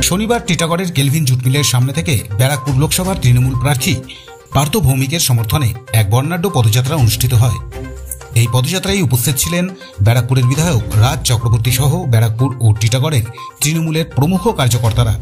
শনিবার টিটাগড়ের kelvin jute মিলের সামনে থেকে ব্যারাকপুর লোকসভার তৃণমূল প্রার্থী পার্থ ভৌমিকের সমর্থনে এক বর্ণাঢ্য পদযাত্রা অনুষ্ঠিত হয়। এই পদযাত্রায় উপস্থিত ছিলেন ব্যারাকপুরের বিধায়ক রাজ চক্রবর্তী সহ ব্যারাকপুর ও টিটাগড়ের তৃণমূলের প্রমুখ কার্যকর্তারা।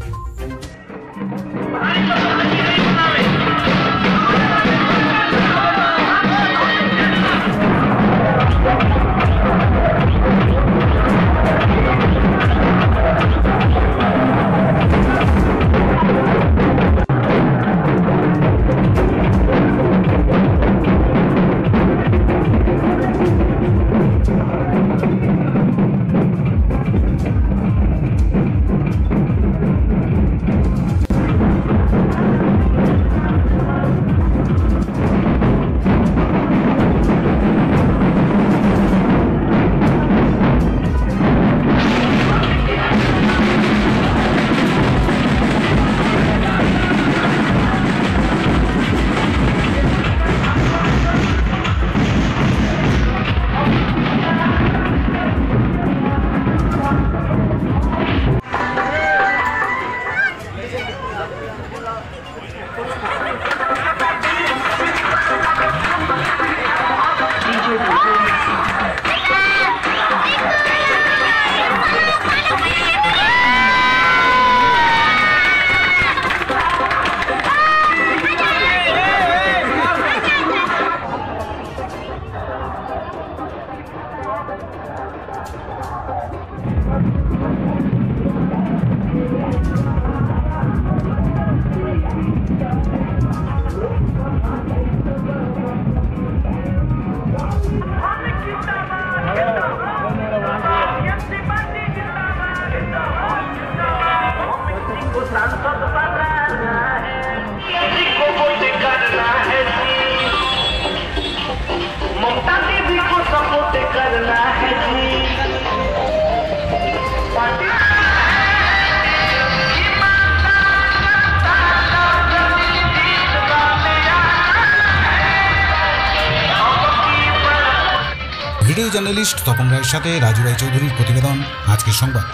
ভিডিও জার্নালিস্ট তপন রায়ের সাথে রাজু রায় চৌধুরীর প্রতিবেদন, আজকের সংবাদ।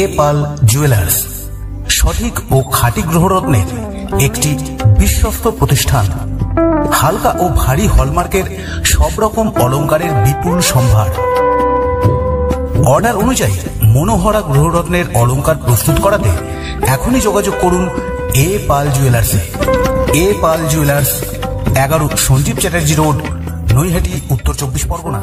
এ পাল জুয়েলার্স সঠিক ও খাঁটি গ্রহরত্নের একটি বিশ্বস্ত প্রতিষ্ঠান। হালকা ও ভারী হলমার্কের সব রকম অলংকারের বিপুল সম্ভার। অর্ডার অনুযায়ী মনোহরা গ্রহরত্নের অলংকার প্রস্তুত করাতে এখনই যোগাযোগ করুন এ পাল জুয়েলার্সে। এ পাল জুয়েলার্স, 11 সঞ্জীব চ্যাটার্জি রোড, নৈহাটি, উত্তর 24 পরগনা।